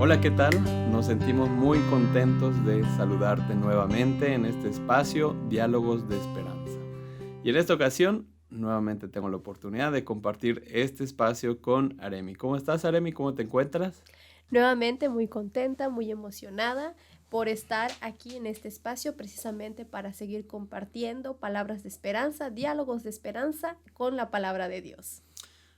Hola, ¿qué tal? Nos sentimos muy contentos de saludarte nuevamente en este espacio Diálogos de Esperanza. Y en esta ocasión, nuevamente tengo la oportunidad de compartir este espacio con Aremi. ¿Cómo estás, Aremi? ¿Cómo te encuentras? Nuevamente muy contenta, muy emocionada por estar aquí en este espacio precisamente para seguir compartiendo palabras de esperanza, diálogos de esperanza con la palabra de Dios.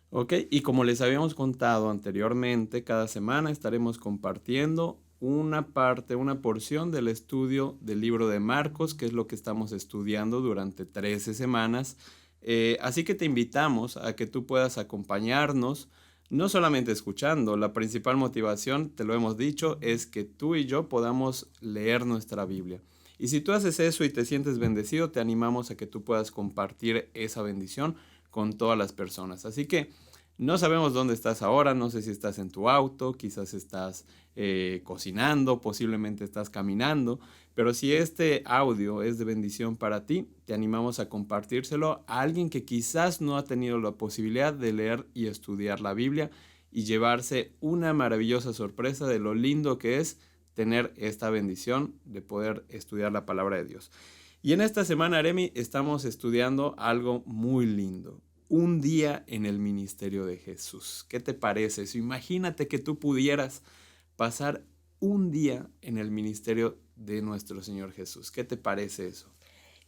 Ok, y como les habíamos contado anteriormente, cada semana estaremos compartiendo una parte, una porción del estudio del libro de Marcos, que es lo que estamos estudiando durante 13 semanas. Así que te invitamos a que tú puedas acompañarnos, no solamente escuchando, la principal motivación, te lo hemos dicho, es que tú y yo podamos leer nuestra Biblia. Y si tú haces eso y te sientes bendecido, te animamos a que tú puedas compartir esa bendición con todas las personas. Así que no sabemos dónde estás ahora, no sé si estás en tu auto, quizás estás cocinando, posiblemente estás caminando, pero si este audio es de bendición para ti, te animamos a compartírselo a alguien que quizás no ha tenido la posibilidad de leer y estudiar la Biblia y llevarse una maravillosa sorpresa de lo lindo que es tener esta bendición de poder estudiar la palabra de Dios. Y en esta semana, Aremi, estamos estudiando algo muy lindo. Un día en el ministerio de Jesús. ¿Qué te parece eso? Imagínate que tú pudieras pasar un día en el ministerio de nuestro Señor Jesús. ¿Qué te parece eso?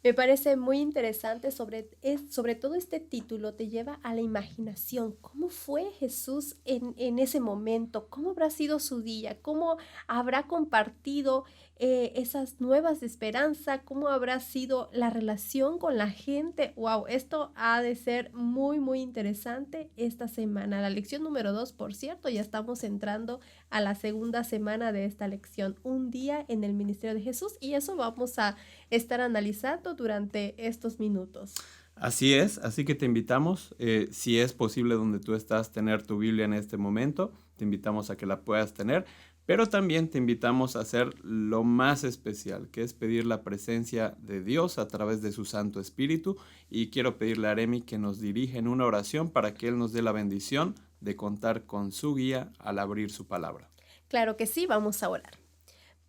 Me parece muy interesante, sobre todo este título te lleva a la imaginación. ¿Cómo fue Jesús en ese momento? ¿Cómo habrá sido su día? ¿Cómo habrá compartido esas nuevas de esperanza? ¿Cómo habrá sido la relación con la gente? ¡Wow! Esto ha de ser muy, muy interesante esta semana. La lección número 2, por cierto, ya estamos entrando a la segunda semana de esta lección. Un día en el ministerio de Jesús, y eso vamos a estar analizando durante estos minutos. Así es, así que te invitamos, si es posible donde tú estás, tener tu Biblia en este momento, te invitamos a que la puedas tener, pero también te invitamos a hacer lo más especial, que es pedir la presencia de Dios a través de su Santo Espíritu, y quiero pedirle a Aremi que nos dirija en una oración para que Él nos dé la bendición de contar con su guía al abrir su palabra. Claro que sí, vamos a orar.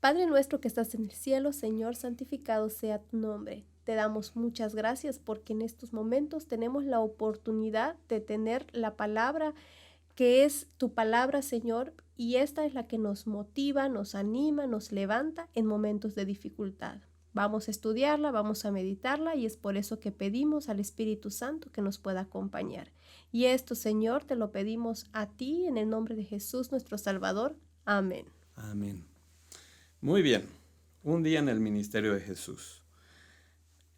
Padre nuestro que estás en el cielo, Señor, santificado sea tu nombre. Te damos muchas gracias porque en estos momentos tenemos la oportunidad de tener la palabra que es tu palabra, Señor, y esta es la que nos motiva, nos anima, nos levanta en momentos de dificultad. Vamos a estudiarla, vamos a meditarla y es por eso que pedimos al Espíritu Santo que nos pueda acompañar. Y esto, Señor, te lo pedimos a ti en el nombre de Jesús, nuestro Salvador. Amén. Amén. Muy bien, un día en el ministerio de Jesús.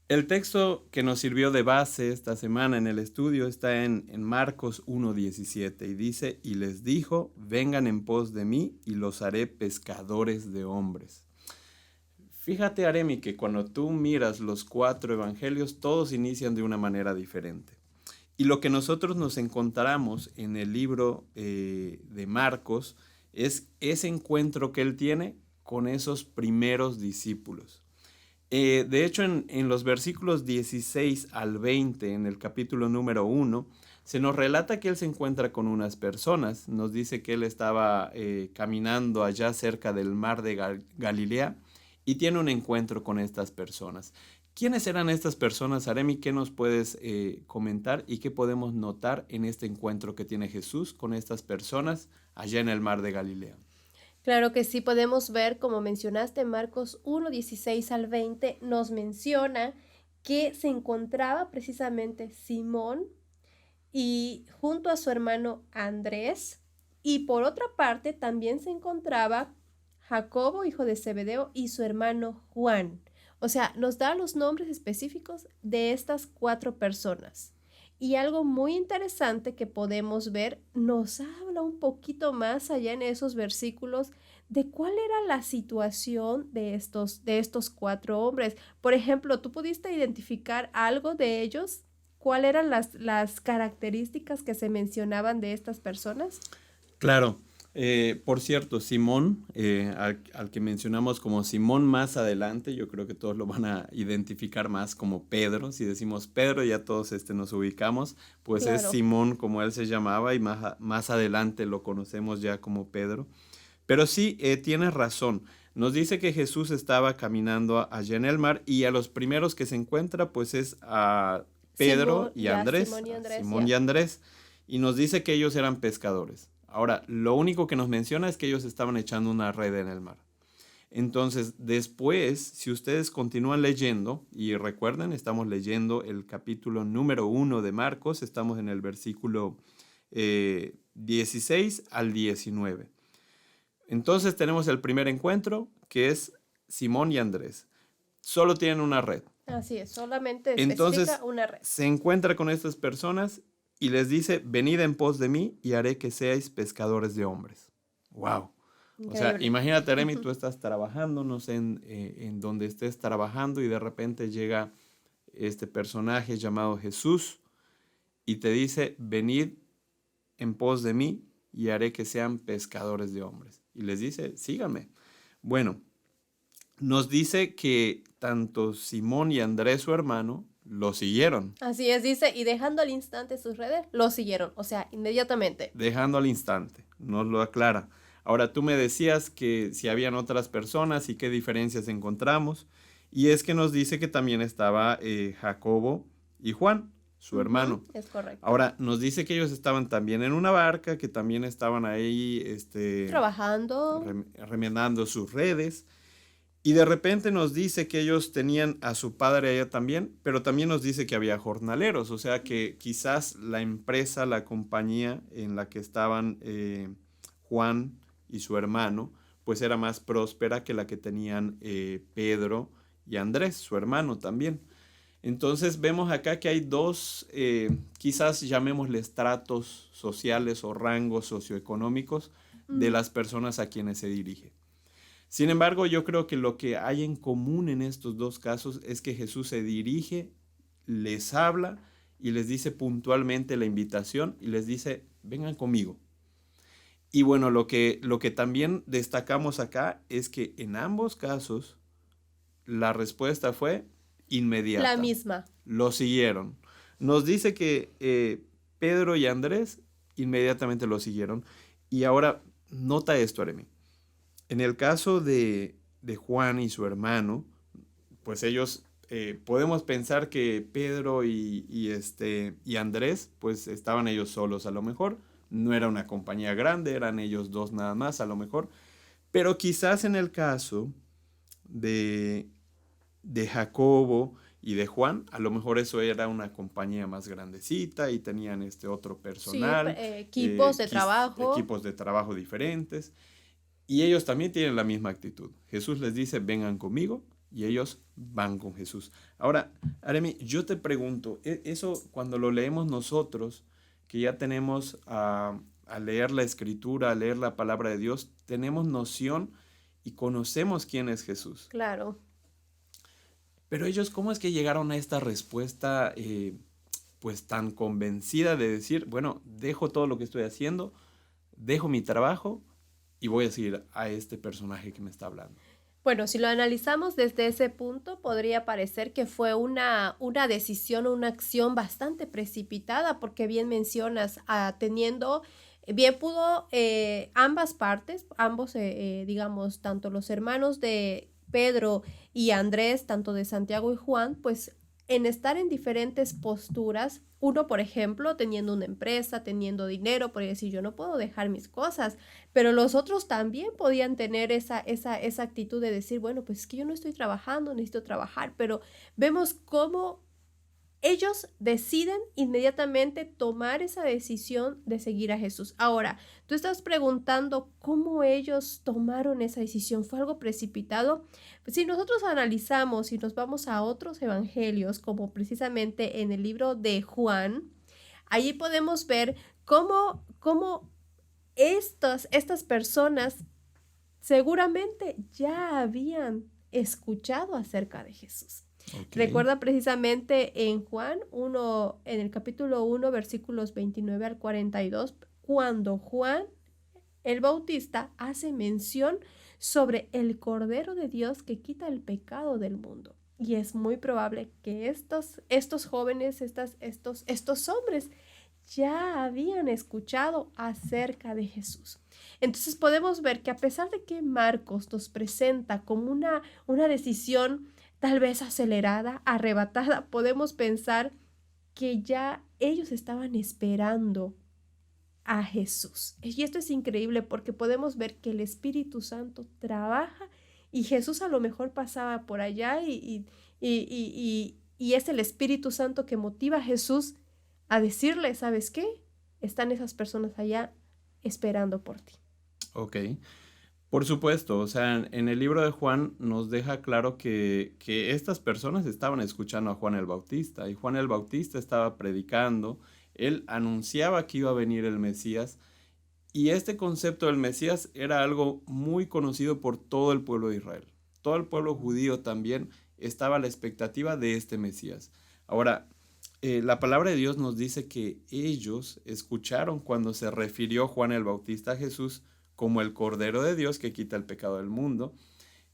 El texto que nos sirvió de base esta semana en el estudio está en Marcos 1:17 y dice, y les dijo, vengan en pos de mí y los haré pescadores de hombres. Fíjate, Aremi, que cuando tú miras los 4 evangelios, todos inician de una manera diferente. Y lo que nosotros nos encontramos en el libro de Marcos es ese encuentro que él tiene con esos primeros discípulos. De hecho, en los versículos 16 al 20, en el capítulo número 1, se nos relata que él se encuentra con unas personas. Nos dice que él estaba caminando allá cerca del mar de Galilea y tiene un encuentro con estas personas. ¿Quiénes eran estas personas, Aremi? ¿Qué nos puedes comentar y qué podemos notar en este encuentro que tiene Jesús con estas personas allá en el mar de Galilea? Claro que sí, podemos ver, como mencionaste, Marcos 1:16 al 20 nos menciona que se encontraba precisamente Simón y junto a su hermano Andrés, y por otra parte también se encontraba Jacobo, hijo de Zebedeo, y su hermano Juan. O sea, nos da los nombres específicos de estas 4 personas. Y algo muy interesante que podemos ver, nos habla un poquito más allá en esos versículos de cuál era la situación de estos 4 hombres. Por ejemplo, ¿tú pudiste identificar algo de ellos? ¿Cuáles eran las características que se mencionaban de estas personas? Claro. Por cierto, Simón, al que mencionamos como Simón más adelante, yo creo que todos lo van a identificar más como Pedro. Si decimos Pedro, ya todos nos ubicamos, pues es Claro. Simón como él se llamaba y más adelante lo conocemos ya como Pedro. Pero sí, tienes razón. Nos dice que Jesús estaba caminando allá en el mar y a los primeros que se encuentra pues es a Pedro y a Andrés, Simón y a Andrés, Simón y ya. Andrés, y nos dice que ellos eran pescadores. Ahora, lo único que nos menciona es que ellos estaban echando una red en el mar. Entonces, después, si ustedes continúan leyendo, y recuerden, estamos leyendo el capítulo número 1 de Marcos, estamos en el versículo 16 al 19. Entonces tenemos el primer encuentro, que es Simón y Andrés. Solo tienen una red. Así es, solamente especifica Entonces una red. se encuentra con estas personas y les dice, venid en pos de mí y haré que seáis pescadores de hombres. ¡Wow! O sea, Increíble. imagínate, Remy, tú estás trabajando, no sé en donde estés trabajando y de repente llega este personaje llamado Jesús y te dice, venid en pos de mí y haré que sean pescadores de hombres. Y les dice, síganme. Bueno, nos dice que tanto Simón y Andrés, su hermano, lo siguieron, Así es, dice, y dejando al instante sus redes, lo siguieron, o sea, inmediatamente. dejando al instante, nos lo aclara. Ahora tú me decías que si habían otras personas y qué diferencias encontramos, y es que nos dice que también estaba Jacobo y Juan, su hermano. Es correcto. Ahora nos dice que ellos estaban también en una barca, que también estaban ahí Trabajando. remendando sus redes. Y de repente nos dice que ellos tenían a su padre allá también, pero también nos dice que había jornaleros, o sea que quizás la empresa, la compañía en la que estaban Juan y su hermano, pues era más próspera que la que tenían Pedro y Andrés, su hermano también. Entonces vemos acá que hay dos, quizás llamémosle estratos sociales o rangos socioeconómicos de Mm, las personas a quienes se dirige. Sin embargo, yo creo que lo que hay en común en estos dos casos es que Jesús se dirige, les habla y les dice puntualmente la invitación y les dice, vengan conmigo. Y bueno, lo que también destacamos acá es que en ambos casos la respuesta fue la inmediata. misma. Lo siguieron. Nos dice que Pedro y Andrés inmediatamente lo siguieron. Y ahora, nota esto, Aremi. En el caso de Juan y su hermano, pues ellos, podemos pensar que Pedro y Andrés, pues estaban ellos solos a lo mejor. No era una compañía grande, eran ellos dos nada más a lo mejor. Pero quizás en el caso de, de Jacobo y de Juan, a lo mejor eso era una compañía más grandecita y tenían este otro Sí, personal, equipos de trabajo. equipos de trabajo diferentes. Y ellos también tienen la misma actitud. Jesús les dice, vengan conmigo, y ellos van con Jesús. Ahora, Aremi, yo te pregunto, eso cuando lo leemos nosotros, que ya tenemos a leer la escritura, a leer la palabra de Dios, tenemos noción y conocemos quién es Jesús. Claro. Pero ellos, ¿cómo es que llegaron a esta respuesta pues tan convencida de decir, bueno, dejo todo lo que estoy haciendo, dejo mi trabajo y voy a seguir a este personaje que me está hablando? Bueno, si lo analizamos desde ese punto, podría parecer que fue una decisión o una acción bastante precipitada, porque bien mencionas, teniendo, bien pudo ambas partes, ambos, digamos, tanto los hermanos de Pedro y Andrés, tanto de Santiago y Juan, pues en estar en diferentes posturas, uno, por ejemplo, teniendo una empresa, teniendo dinero, podría decir, yo no puedo dejar mis cosas, pero los otros también podían tener esa actitud de decir, bueno, pues es que yo no estoy trabajando, necesito trabajar, pero vemos cómo ellos deciden inmediatamente tomar esa decisión de seguir a Jesús. Ahora, tú estás preguntando cómo ellos tomaron esa decisión. ¿Fue algo precipitado? Pues si nosotros analizamos y nos vamos a otros evangelios, como precisamente en el libro de Juan, allí podemos ver cómo estas personas seguramente ya habían escuchado acerca de Jesús. Ok. Recuerda precisamente en Juan 1, en el capítulo 1, versículos 29 al 42, cuando Juan el Bautista hace mención sobre el Cordero de Dios que quita el pecado del mundo. Y es muy probable que estos jóvenes, estos hombres ya habían escuchado acerca de Jesús. Entonces podemos ver que a pesar de que Marcos nos presenta como una decisión tal vez acelerada, arrebatada, podemos pensar que ya ellos estaban esperando a Jesús. Y esto es increíble porque podemos ver que el Espíritu Santo trabaja y Jesús a lo mejor pasaba por allá y es el Espíritu Santo que motiva a Jesús a decirle, ¿sabes qué? Están esas personas allá esperando por ti. Ok. Por supuesto, o sea, en el libro de Juan nos deja claro que estas personas estaban escuchando a Juan el Bautista y Juan el Bautista estaba predicando, él anunciaba que iba a venir el Mesías y este concepto del Mesías era algo muy conocido por todo el pueblo de Israel. Todo el pueblo judío también estaba a la expectativa de este Mesías. Ahora, la palabra de Dios nos dice que ellos escucharon cuando se refirió Juan el Bautista a Jesús como el Cordero de Dios que quita el pecado del mundo.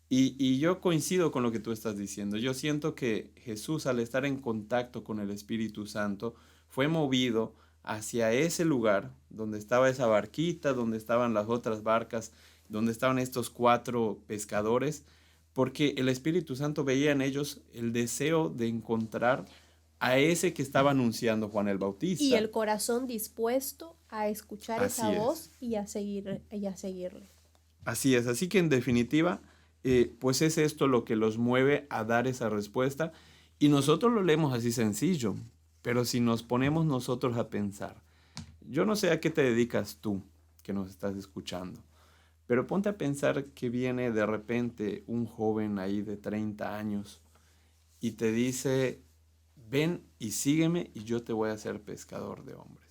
Y yo coincido con lo que tú estás diciendo. Yo siento que Jesús, al estar en contacto con el Espíritu Santo, fue movido hacia ese lugar donde estaba esa barquita, donde estaban las otras barcas, donde estaban estos 4 pescadores, porque el Espíritu Santo veía en ellos el deseo de encontrar a ese que estaba anunciando Juan el Y Bautista. el corazón dispuesto a escuchar esa Así es. voz y a seguirle. Así es, así que en definitiva, pues es esto lo que los mueve a dar esa respuesta y nosotros lo leemos así sencillo, pero si nos ponemos nosotros a pensar, yo no sé a qué te dedicas tú que nos estás escuchando, pero ponte a pensar que viene de repente un joven ahí de 30 años y te dice, ven y sígueme y yo te voy a hacer pescador de hombres.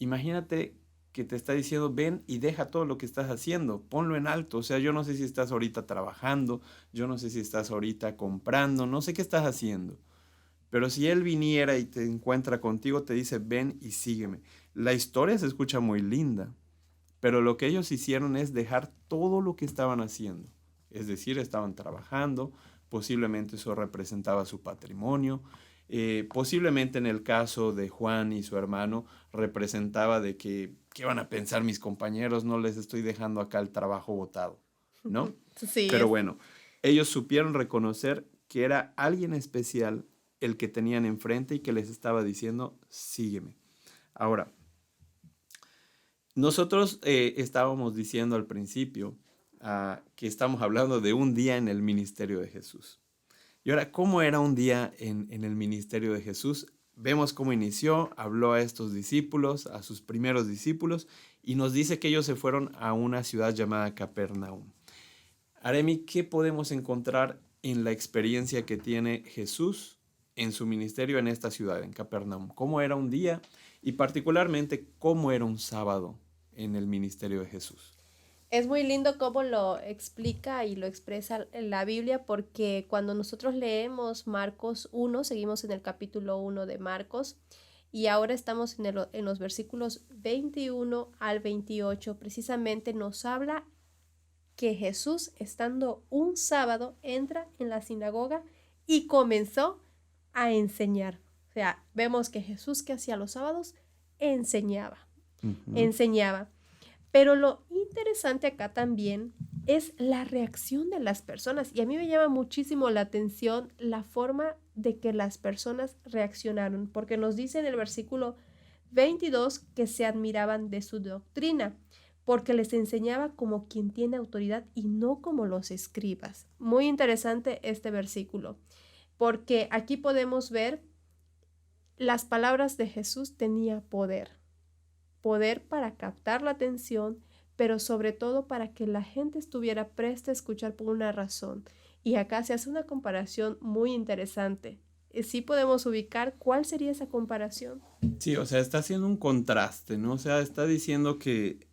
Imagínate que te está diciendo, ven y deja todo lo que estás haciendo, ponlo en alto. O sea, yo no sé si estás ahorita trabajando, yo no sé si estás ahorita comprando, no sé qué estás haciendo. Pero si él viniera y te encuentra contigo, te dice, ven y sígueme. La historia se escucha muy linda, pero lo que ellos hicieron es dejar todo lo que estaban haciendo. Es decir, estaban trabajando, posiblemente eso representaba su patrimonio, posiblemente en el caso de Juan y su hermano representaba de que, ¿qué van a pensar mis compañeros? No les estoy dejando acá el trabajo botado, ¿no? Sí, Pero bueno, ellos supieron reconocer que era alguien especial el que tenían enfrente y que les estaba diciendo, sígueme. Ahora, nosotros estábamos diciendo al principio que estamos hablando de un día en el ministerio de Jesús. Y ahora, ¿cómo era un día en el ministerio de Jesús? Vemos cómo inició, habló a estos discípulos, a sus primeros discípulos, y nos dice que ellos se fueron a una ciudad llamada Capernaum. Aremi, ¿qué podemos encontrar en la experiencia que tiene Jesús en su ministerio en esta ciudad, en Capernaum? ¿Cómo era un día y particularmente cómo era un sábado en el ministerio de Jesús? es muy lindo cómo lo explica y lo expresa en la Biblia porque cuando nosotros leemos Marcos 1, seguimos en el capítulo 1 de Marcos y ahora estamos en los versículos 21 al 28, precisamente nos habla que Jesús, estando un sábado, entra en la sinagoga y comenzó a enseñar. O sea, vemos que Jesús que hacía los sábados enseñaba, Ujú. enseñaba. Pero lo interesante acá también es la reacción de las personas. Y a mí me llama muchísimo la atención la forma de que las personas reaccionaron, porque nos dice en el versículo 22 que se admiraban de su doctrina, porque les enseñaba como quien tiene autoridad y no como los escribas. Muy interesante este versículo, porque aquí podemos ver las palabras de Jesús tenía poder para captar la atención, pero sobre todo para que la gente estuviera presta a escuchar por una razón. Y acá se hace una comparación muy interesante. Sí podemos ubicar cuál sería esa comparación. Sí, o sea, está haciendo un contraste, ¿no? O sea, está diciendo que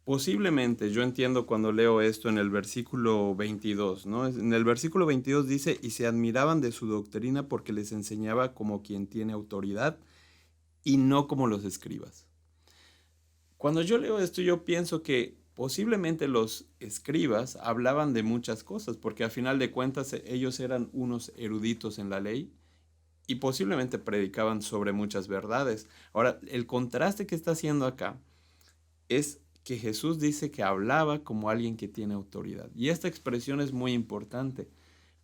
posiblemente, yo entiendo cuando leo esto en el versículo 22, ¿no? En el versículo 22 dice, y se admiraban de su doctrina porque les enseñaba como quien tiene autoridad y no como los escribas. Cuando yo leo esto, yo pienso que posiblemente los escribas hablaban de muchas cosas, porque a final de cuentas ellos eran unos eruditos en la ley y posiblemente predicaban sobre muchas verdades. Ahora, el contraste que está haciendo acá es que Jesús dice que hablaba como alguien que tiene autoridad. Y esta expresión es muy importante,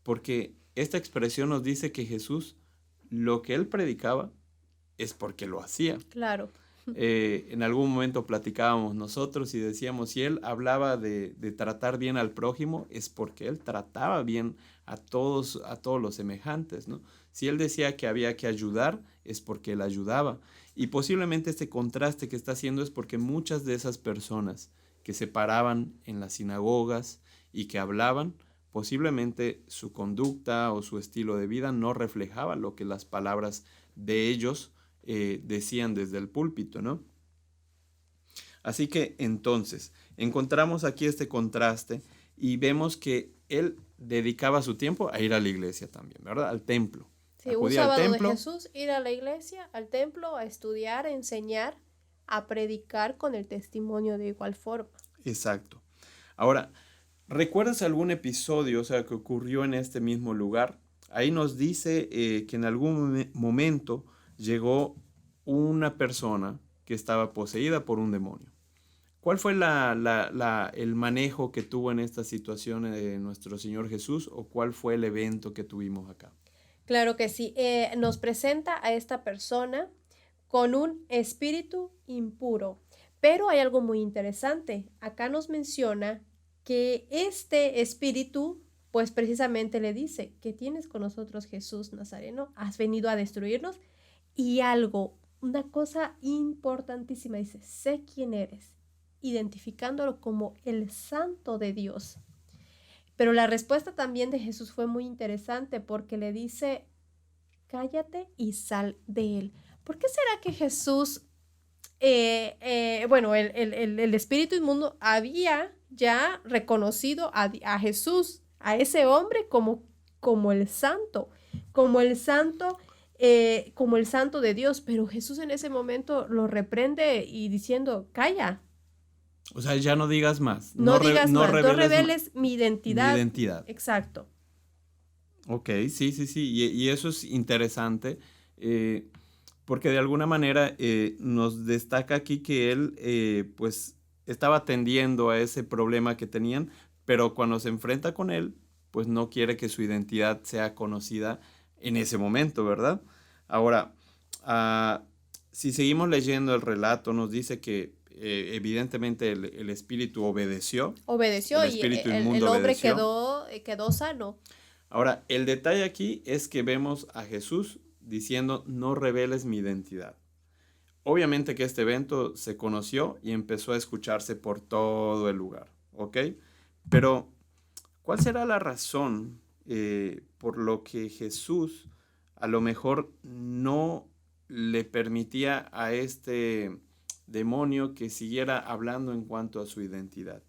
porque esta expresión nos dice que Jesús, lo que él predicaba, es porque lo hacía. Claro. En algún momento platicábamos nosotros y decíamos, si él hablaba de tratar bien al prójimo, es porque él trataba bien a todos los semejantes, ¿no? Si él decía que había que ayudar, es porque él ayudaba. Y posiblemente este contraste que está haciendo es porque muchas de esas personas que se paraban en las sinagogas y que hablaban, posiblemente su conducta o su estilo de vida no reflejaba lo que las palabras de ellos decían desde el púlpito, ¿no? Así que entonces encontramos aquí este contraste y vemos que él dedicaba su tiempo a ir a la iglesia también, ¿verdad? Al templo. Sí, un Acudía al sábado de templo. Jesús, ir a la iglesia, al templo, a estudiar, a enseñar, a predicar con el testimonio de igual forma. Exacto. Ahora, ¿recuerdas algún episodio, o sea, que ocurrió en este mismo lugar? Ahí nos dice que en algún momento llegó una persona que estaba poseída por un demonio. ¿Cuál fue el manejo que tuvo en esta situación nuestro Señor Jesús o cuál fue el evento que tuvimos acá? Claro que sí. Nos presenta a esta persona con un espíritu impuro. Pero hay algo muy interesante. Acá nos menciona que este espíritu, pues precisamente le dice, ¿qué tienes con nosotros, Jesús Nazareno? ¿Has venido a destruirnos? Y algo, una cosa importantísima, dice, sé quién eres, identificándolo como el Santo de Dios. Pero la respuesta también de Jesús fue muy interesante porque le dice, cállate y sal de él. ¿Por qué será que Jesús, bueno, el espíritu inmundo había ya reconocido a Jesús, a ese hombre como el santo, como el santo, como el santo de Dios? Pero Jesús en ese momento lo reprende y diciendo, calla. O sea, ya no digas más, No digas no más, no reveles reveles mi mi identidad. identidad. Exacto. Ok, sí, sí, sí, y eso es interesante porque de alguna manera nos destaca aquí que él pues estaba atendiendo a ese problema que tenían, pero cuando se enfrenta con él, pues no quiere que su identidad sea conocida en ese momento, ¿verdad? Ahora, ah, si seguimos leyendo el relato, nos dice que evidentemente el espíritu obedeció, Obedeció el y espíritu el inmundo hombre obedeció. quedó sano. Ahora, el detalle aquí es que vemos a Jesús diciendo, no reveles mi identidad. Obviamente que este evento se conoció y empezó a escucharse por todo el lugar, ¿ok? Pero, ¿cuál será la razón por lo que Jesús a lo mejor no le permitía a este demonio que siguiera hablando en cuanto a su identidad?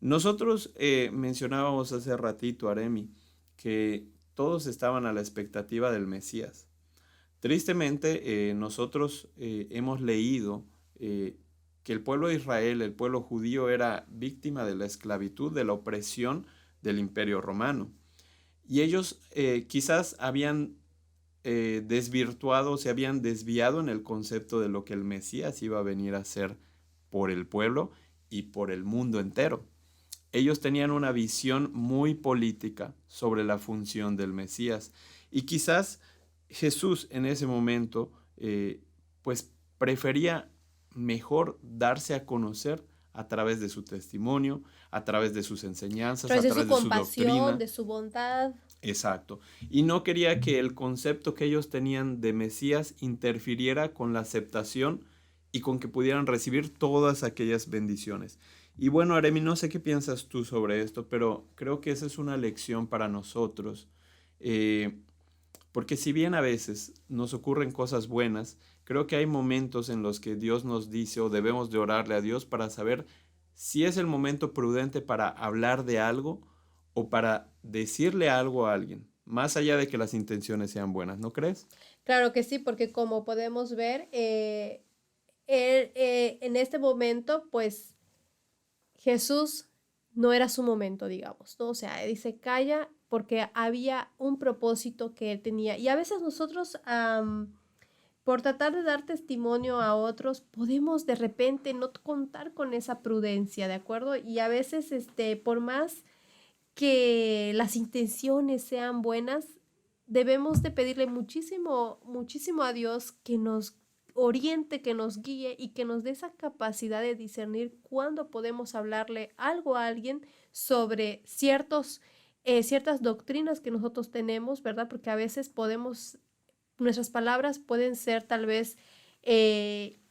Nosotros mencionábamos hace ratito, Aremi, que todos estaban a la expectativa del Mesías. Tristemente, nosotros hemos leído que el pueblo de Israel, el pueblo judío, era víctima de la esclavitud, de la opresión del Imperio Romano. Y ellos quizás habían desvirtuado, se habían desviado en el concepto de lo que el Mesías iba a venir a hacer por el pueblo y por el mundo entero. Ellos tenían una visión muy política sobre la función del Mesías y quizás Jesús en ese momento pues prefería mejor darse a conocer a través de su testimonio, a través de sus enseñanzas, Través a de su través de su compasión, doctrina. de su bondad. Exacto. Y no quería que el concepto que ellos tenían de Mesías interfiriera con la aceptación y con que pudieran recibir todas aquellas bendiciones. Y bueno, Aremi, no sé qué piensas tú sobre esto, pero creo que esa es una lección para nosotros. eh, Porque si bien a veces nos ocurren cosas buenas, creo que hay momentos en los que Dios nos dice o debemos de orarle a Dios para saber si es el momento prudente para hablar de algo o para decirle algo a alguien, más allá de que las intenciones sean buenas, ¿no crees? Claro que sí, porque como podemos ver, en este momento, pues Jesús no era su momento, digamos, ¿no? O sea, dice, calla, porque había un propósito que él tenía. Y a veces nosotros por tratar de dar testimonio a otros, podemos de repente no contar con esa prudencia, ¿de acuerdo? Y a veces, por más que las intenciones sean buenas, debemos de pedirle muchísimo, muchísimo a Dios que nos oriente, que nos guíe y que nos dé esa capacidad de discernir cuándo podemos hablarle algo a alguien sobre ciertas doctrinas que nosotros tenemos, ¿verdad? Porque a veces nuestras palabras pueden ser tal vez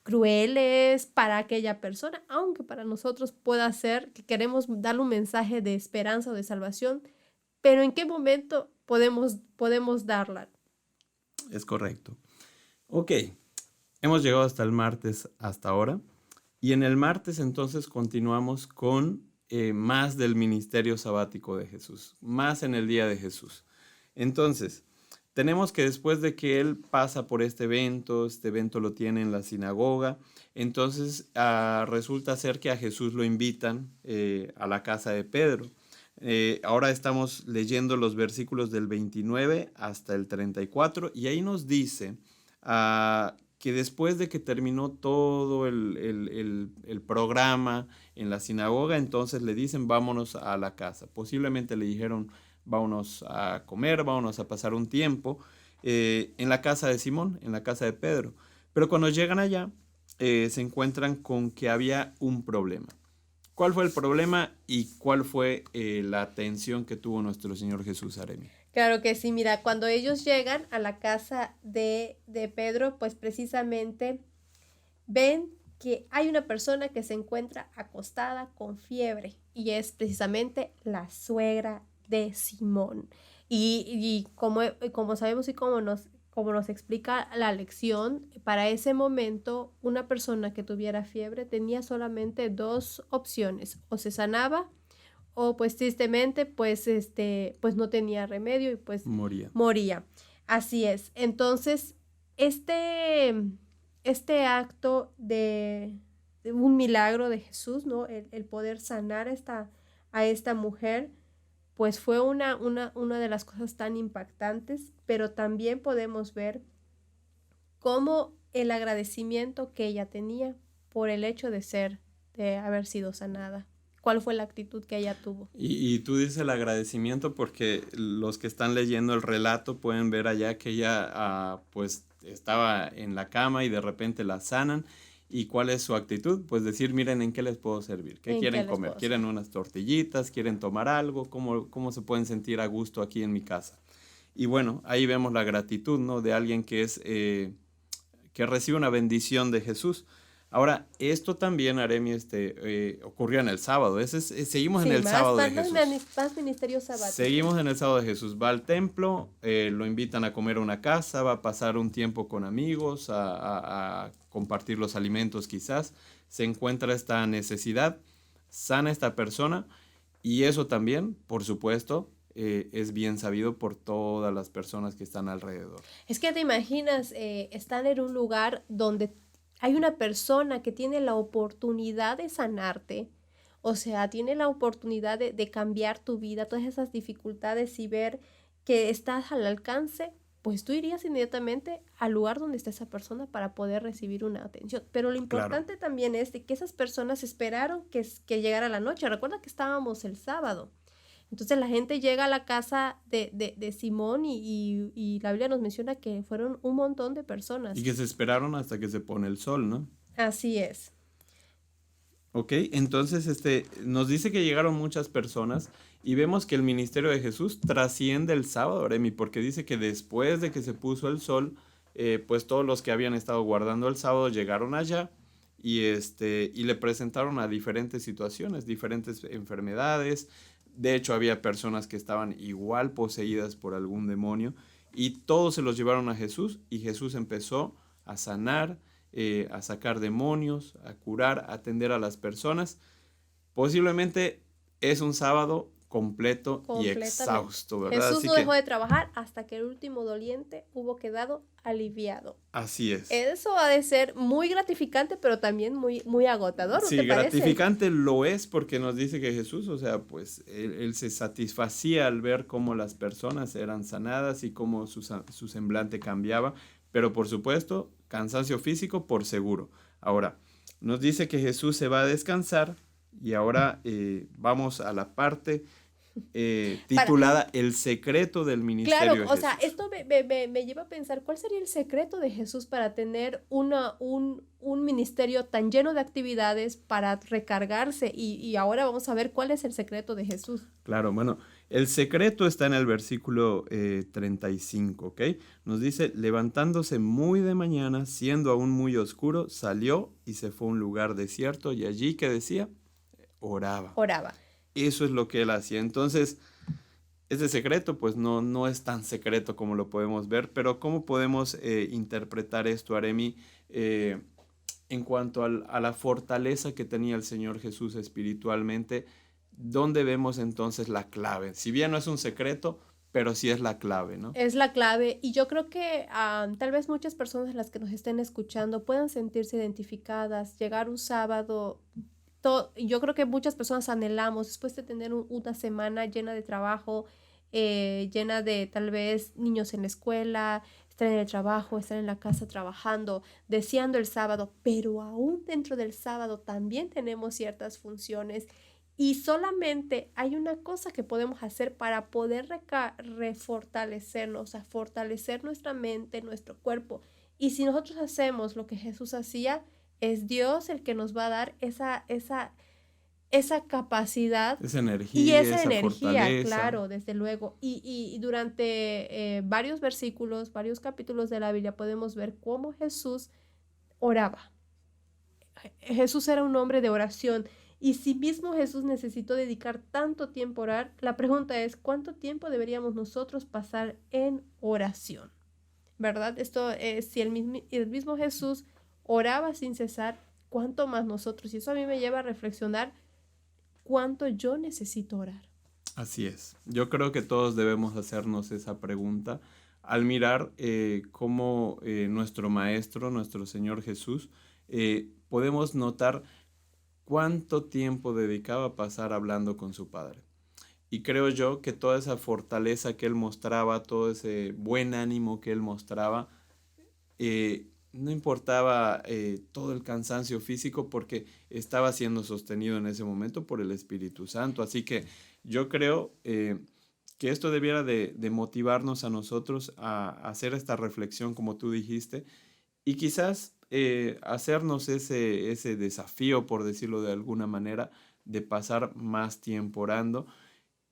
crueles para aquella persona, aunque para nosotros pueda ser que queremos darle un mensaje de esperanza o de salvación, pero ¿en qué momento podemos darla? Es correcto. Ok, hemos llegado hasta el martes hasta ahora y en el martes entonces continuamos con más del ministerio sabático de Jesús, más en el día de Jesús. Entonces, tenemos que después de que él pasa por este evento lo tiene en la sinagoga, entonces resulta ser que a Jesús lo invitan a la casa de Pedro. Ahora estamos leyendo los versículos del 29 hasta el 34 y ahí nos dice que después de que terminó todo el programa en la sinagoga, entonces le dicen vámonos a la casa. Posiblemente le dijeron vámonos a comer, vámonos a pasar un tiempo en la casa de Simón, en la casa de Pedro. Pero cuando llegan allá, se encuentran con que había un problema. ¿Cuál fue el problema y cuál fue la atención que tuvo nuestro Señor Jesús, Aremi? Claro que sí, mira, cuando ellos llegan a la casa de Pedro, pues precisamente ven que hay una persona que se encuentra acostada con fiebre y es precisamente la suegra de Simón. Y como sabemos y como nos explica la lección, para ese momento una persona que tuviera fiebre tenía solamente dos opciones: o se sanaba o pues tristemente pues no tenía remedio y pues moría. Así es. Entonces, este acto de un milagro de Jesús, ¿no? El poder sanar a esta mujer, pues fue una de las cosas tan impactantes, pero también podemos ver cómo el agradecimiento que ella tenía por el hecho de haber sido sanada. ¿Cuál fue la actitud que ella tuvo? Y tú dices el agradecimiento porque los que están leyendo el relato pueden ver allá que ella pues estaba en la cama y de repente la sanan. ¿Y cuál es su actitud? Pues decir, miren, ¿en qué les puedo servir? ¿Qué quieren comer? ¿Quieren unas tortillitas? ¿Quieren tomar algo? ¿Cómo se pueden sentir a gusto aquí en mi casa? Y bueno, ahí vemos la gratitud, ¿no? De alguien que recibe una bendición de Jesús. Ahora, esto también, Aremi, ocurrió en el sábado. Seguimos en el sábado de Jesús. Más ministerio sabático. Seguimos en el sábado de Jesús. Va al templo, lo invitan a comer a una casa, va a pasar un tiempo con amigos, a compartir los alimentos quizás. Se encuentra esta necesidad, sana esta persona y eso también, por supuesto, es bien sabido por todas las personas que están alrededor. Es que te imaginas estar en un lugar donde hay una persona que tiene la oportunidad de sanarte, o sea, tiene la oportunidad de cambiar tu vida, todas esas dificultades y ver que estás al alcance, pues tú irías inmediatamente al lugar donde está esa persona para poder recibir una atención. Pero lo importante también es de que esas personas esperaron que llegara la noche. Recuerda que estábamos el sábado. Entonces la gente llega a la casa de Simón y la Biblia nos menciona que fueron un montón de personas. Y que se esperaron hasta que se pone el sol, ¿no? Así es. Ok, entonces nos dice que llegaron muchas personas y vemos que el ministerio de Jesús trasciende el sábado, Aremi, porque dice que después de que se puso el sol, pues todos los que habían estado guardando el sábado llegaron allá y le presentaron a diferentes situaciones, diferentes enfermedades. De hecho, había personas que estaban igual poseídas por algún demonio y todos se los llevaron a Jesús y Jesús empezó a sanar, a sacar demonios, a curar, a atender a las personas. Posiblemente es un sábado completo y exhausto, ¿verdad? Jesús no dejó de trabajar hasta que el último doliente hubo quedado aliviado. Así es. Eso ha de ser muy gratificante, pero también muy, muy agotador, ¿no sí, te parece? Gratificante lo es porque nos dice que Jesús, o sea, pues él se satisfacía al ver cómo las personas eran sanadas y cómo su semblante cambiaba, pero por supuesto cansancio físico por seguro. Ahora, nos dice que Jesús se va a descansar y ahora vamos a la parte Para, titulada El secreto del claro, ministerio de o sea, Jesús. esto me lleva a pensar cuál sería el secreto de Jesús para tener un ministerio tan lleno de actividades para recargarse y ahora vamos a ver cuál es el secreto de Jesús. Claro, bueno, el secreto está en el versículo 35, ¿ok? Nos dice, levantándose muy de mañana, siendo aún muy oscuro, salió y se fue a un lugar desierto y allí, ¿qué decía? Oraba. Oraba. Eso es lo que él hacía. Entonces, ese secreto, pues no es tan secreto como lo podemos ver, pero ¿cómo podemos interpretar esto, Aremi, eh, en cuanto a la fortaleza que tenía el Señor Jesús espiritualmente? ¿Dónde vemos entonces la clave? Si bien no es un secreto, pero sí es la clave, ¿no? Es la clave y yo creo que tal vez muchas personas las que nos estén escuchando puedan sentirse identificadas, llegar un sábado. Yo creo que muchas personas anhelamos, después de tener una semana llena de trabajo, llena de tal vez niños en la escuela, estar en el trabajo, estar en la casa trabajando, deseando el sábado, pero aún dentro del sábado también tenemos ciertas funciones y solamente hay una cosa que podemos hacer para poder refortalecernos, o sea, fortalecer nuestra mente, nuestro cuerpo. Y si nosotros hacemos lo que Jesús hacía, es Dios el que nos va a dar esa capacidad Esa y energía, esa esa energía, fortaleza. claro, desde luego. Y durante varios versículos, varios capítulos de la Biblia podemos ver cómo Jesús oraba. Jesús era un hombre de oración. Y si mismo Jesús necesitó dedicar tanto tiempo a orar, la pregunta es, ¿cuánto tiempo deberíamos nosotros pasar en oración? ¿Verdad? Esto es, si el mismo Jesús oraba sin cesar, ¿cuánto más nosotros? Y eso a mí me lleva a reflexionar cuánto yo necesito orar. Así es. Yo creo que todos debemos hacernos esa pregunta al mirar cómo nuestro Maestro, nuestro Señor Jesús, podemos notar cuánto tiempo dedicaba a pasar hablando con su Padre. Y creo yo que toda esa fortaleza que él mostraba, todo ese buen ánimo que él mostraba, no importaba todo el cansancio físico porque estaba siendo sostenido en ese momento por el Espíritu Santo. Así que yo creo que esto debiera de motivarnos a nosotros a hacer esta reflexión, como tú dijiste, y quizás hacernos ese desafío, por decirlo de alguna manera, de pasar más tiempo orando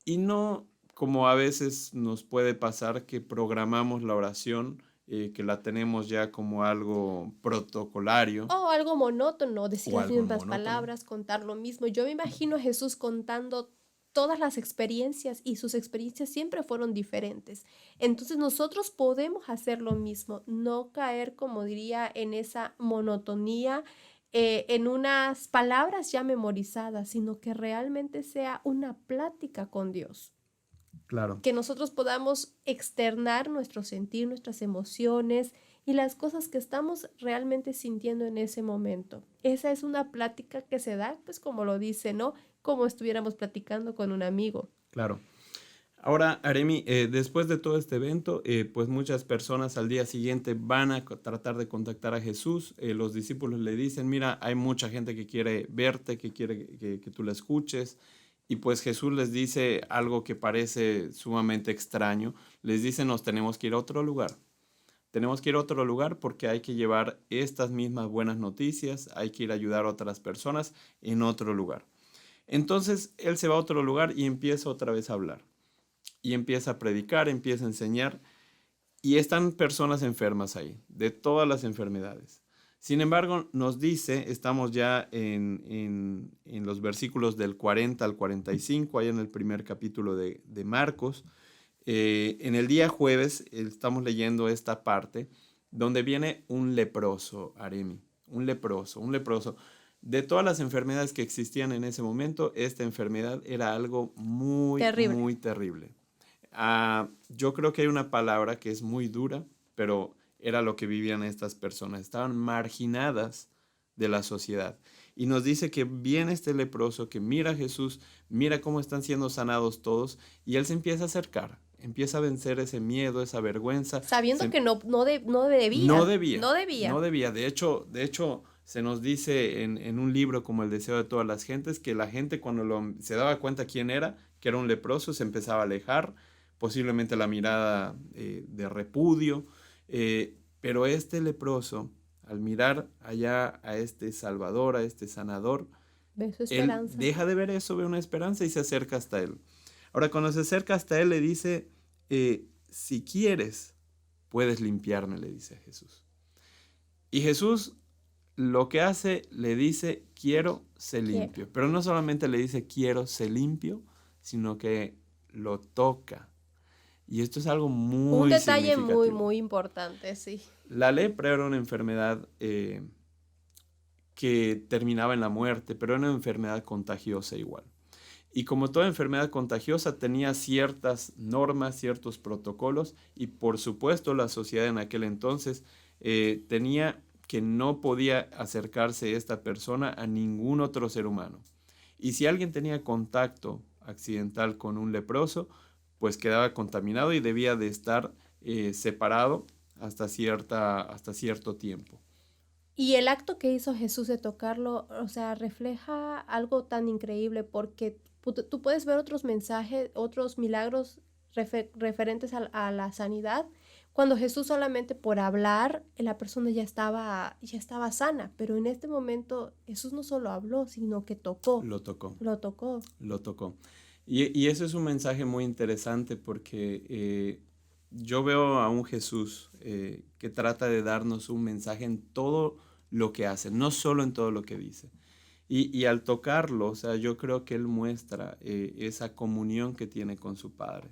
y no como a veces nos puede pasar que programamos la oración, que la tenemos ya como algo protocolario O algo monótono, decir o las algo mismas monótono. palabras, contar lo mismo. Yo me imagino a Jesús contando todas las experiencias y sus experiencias siempre fueron diferentes. Entonces nosotros podemos hacer lo mismo, no caer, como diría, en esa monotonía, en unas palabras ya memorizadas, sino que realmente sea una plática con Dios, Claro, que nosotros podamos externar nuestro sentir, nuestras emociones y las cosas que estamos realmente sintiendo en ese momento. Esa es una plática que se da, pues como lo dice, ¿no? Como estuviéramos platicando con un amigo. claro. Ahora, Aremi, después de todo este evento, pues muchas personas al día siguiente van a tratar de contactar a Jesús. Los discípulos le dicen, mira, hay mucha gente que quiere verte, que quiere que tú la escuches. Y pues Jesús les dice algo que parece sumamente extraño. Les dice, nos tenemos que ir a otro lugar. Tenemos que ir a otro lugar porque hay que llevar estas mismas buenas noticias, hay que ir a ayudar a otras personas en otro lugar. Entonces él se va a otro lugar y empieza otra vez a hablar. Y empieza a predicar, empieza a enseñar. Y están personas enfermas ahí, de todas las enfermedades. Sin embargo, nos dice, estamos ya en los versículos del 40 al 45, ahí en el primer capítulo de Marcos. En el día jueves estamos leyendo esta parte donde viene un leproso, Aremi, un leproso. De todas las enfermedades que existían en ese momento, esta enfermedad era algo muy, Terrible. muy terrible. Yo creo que hay una palabra que es muy dura, pero era lo que vivían estas personas. Estaban marginadas de la sociedad. Y nos dice que viene este leproso, que mira a Jesús, mira cómo están siendo sanados todos, y él se empieza a acercar. empieza a vencer ese miedo, esa vergüenza. Sabiendo que no debía. No debía. No debía. No debía. De hecho, se nos dice en un libro como El deseo de todas las gentes, que la gente cuando se daba cuenta quién era, que era un leproso, se empezaba a alejar, posiblemente la mirada de repudio, pero este leproso, al mirar allá a este Salvador, a este sanador, Ve su él esperanza. deja de ver eso, ve una esperanza y se acerca hasta él. Ahora, cuando se acerca hasta él, le dice, si quieres, puedes limpiarme, le dice a Jesús. Y Jesús lo que hace, le dice, quiero, sé limpio. Pero no solamente le dice, quiero, sé limpio, sino que lo toca. Y esto es algo muy Un detalle significativo. muy importante, sí. La lepra era una enfermedad que terminaba en la muerte, pero era una enfermedad contagiosa igual. Y como toda enfermedad contagiosa tenía ciertas normas, ciertos protocolos, y por supuesto la sociedad en aquel entonces tenía que no podía acercarse esta persona a ningún otro ser humano. Y si alguien tenía contacto accidental con un leproso, pues quedaba contaminado y debía de estar separado hasta cierto tiempo. Y el acto que hizo Jesús de tocarlo, o sea, refleja algo tan increíble porque tú puedes ver otros mensajes, otros milagros referentes a la sanidad, cuando Jesús solamente por hablar, la persona ya estaba sana, pero en este momento Jesús no solo habló, sino que tocó. Lo tocó. Lo tocó. Lo tocó. Y eso es un mensaje muy interesante porque yo veo a un Jesús que trata de darnos un mensaje en todo lo que hace, no solo en todo lo que dice. Y al tocarlo, o sea, yo creo que Él muestra esa comunión que tiene con su Padre.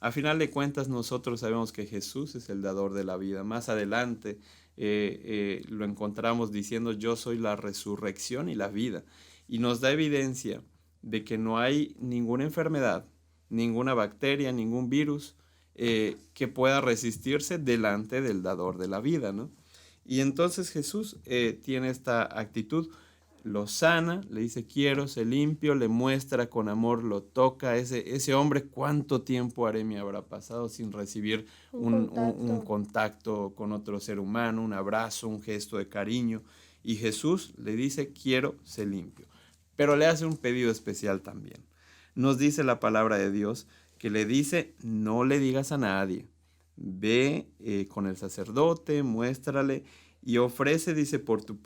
A final de cuentas, nosotros sabemos que Jesús es el dador de la vida. Más adelante lo encontramos diciendo, yo soy la resurrección y la vida. Y nos da evidencia de que no hay ninguna enfermedad, ninguna bacteria, ningún virus que pueda resistirse delante del dador de la vida, ¿no? Y entonces Jesús tiene esta actitud, lo sana, le dice quiero, sé limpio, le muestra con amor, lo toca, ese hombre cuánto tiempo Aremi habrá pasado sin recibir un contacto con otro ser humano, un abrazo, un gesto de cariño, y Jesús le dice quiero, sé limpio. Pero le hace un pedido especial también. Nos dice la palabra de Dios que le dice, no le digas a nadie. Ve con el sacerdote, muéstrale y ofrece, dice, por tu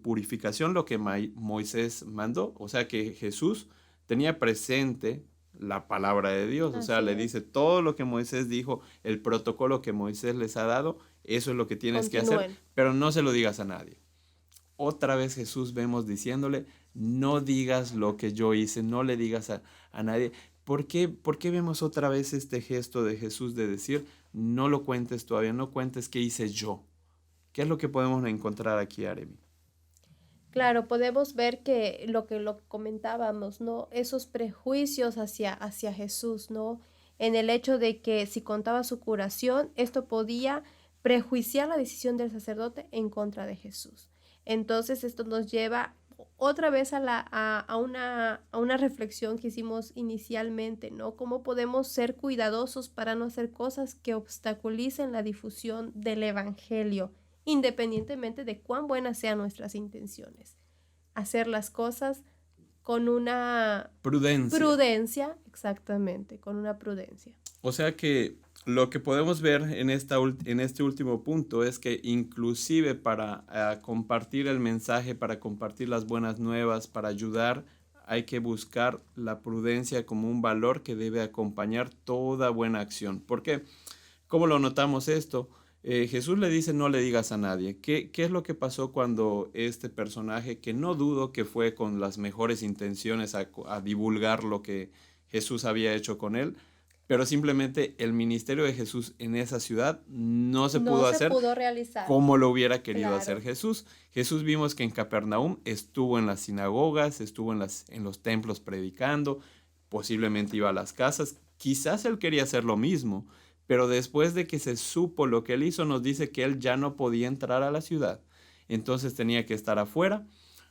purificación lo que Moisés mandó. O sea que Jesús tenía presente la palabra de Dios. O sea, le dice todo lo que Moisés dijo, el protocolo que Moisés les ha dado, eso es lo que tienes que hacer, pero no se lo digas a nadie. Otra vez Jesús vemos diciéndole, no digas lo que yo hice, no le digas a nadie. ¿Por qué vemos otra vez este gesto de Jesús de decir, no lo cuentes todavía, no cuentes qué hice yo? ¿Qué es lo que podemos encontrar aquí, Aremi? Claro, podemos ver que lo comentábamos, ¿no? Esos prejuicios hacia Jesús, ¿no? En el hecho de que si contaba su curación, esto podía prejuiciar la decisión del sacerdote en contra de Jesús. Entonces esto nos lleva otra vez a una reflexión que hicimos inicialmente, ¿no? ¿Cómo podemos ser cuidadosos para no hacer cosas que obstaculicen la difusión del evangelio, independientemente de cuán buenas sean nuestras intenciones? Hacer las cosas con una prudencia, exactamente, con una prudencia. O sea que lo que podemos ver en este último punto es que inclusive para compartir el mensaje, para compartir las buenas nuevas, para ayudar, hay que buscar la prudencia como un valor que debe acompañar toda buena acción. ¿Por qué? ¿Cómo lo notamos esto? Jesús le dice no le digas a nadie. ¿Qué es lo que pasó cuando este personaje, que no dudo que fue con las mejores intenciones a divulgar lo que Jesús había hecho con él, pero simplemente el ministerio de Jesús en esa ciudad no se pudo realizar como lo hubiera querido hacer Jesús. Jesús vimos que en Capernaum estuvo en las sinagogas, estuvo en los templos predicando, posiblemente iba a las casas. Quizás él quería hacer lo mismo, pero después de que se supo lo que él hizo, nos dice que él ya no podía entrar a la ciudad. Entonces tenía que estar afuera.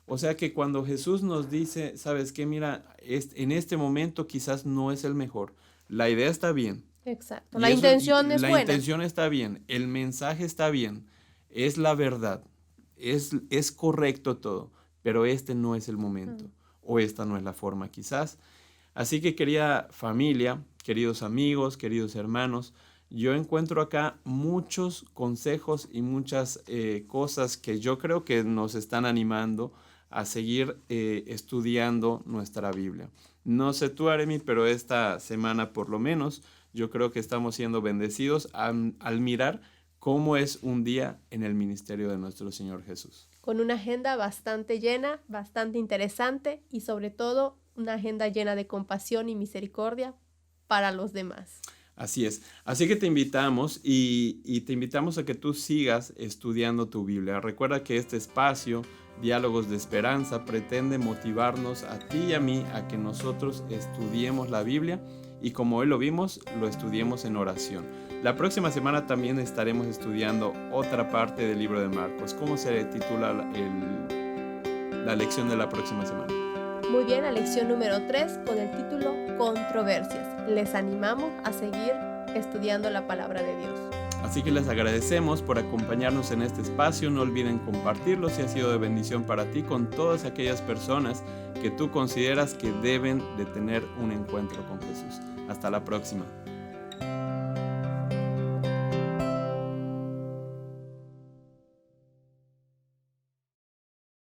O sea que cuando Jesús nos dice, ¿sabes qué? Mira, en este momento quizás no es el mejor. La idea está bien, Exacto. Y La eso, intención es la buena. intención está bien, el mensaje está bien, es la verdad, es correcto todo, pero este no es el Mm. momento o esta no es la forma quizás. Así que querida familia, queridos amigos, queridos hermanos, yo encuentro acá muchos consejos y muchas cosas que yo creo que nos están animando a seguir estudiando nuestra Biblia. No sé tú, Aremi, pero esta semana por lo menos yo creo que estamos siendo bendecidos al mirar cómo es un día en el ministerio de nuestro Señor Jesús. Con una agenda bastante llena, bastante interesante y sobre todo una agenda llena de compasión y misericordia para los demás. Así es. Así que te invitamos y te invitamos a que tú sigas estudiando tu Biblia. Recuerda que este espacio, Diálogos de Esperanza, pretende motivarnos a ti y a mí a que nosotros estudiemos la Biblia y como hoy lo vimos, lo estudiemos en oración. La próxima semana también estaremos estudiando otra parte del libro de Marcos. ¿Cómo se titula la lección de la próxima semana? Muy bien, la lección número 3 con el título Controversias. Les animamos a seguir estudiando la palabra de Dios. Así que les agradecemos por acompañarnos en este espacio. No olviden compartirlo si ha sido de bendición para ti con todas aquellas personas que tú consideras que deben de tener un encuentro con Jesús. Hasta la próxima.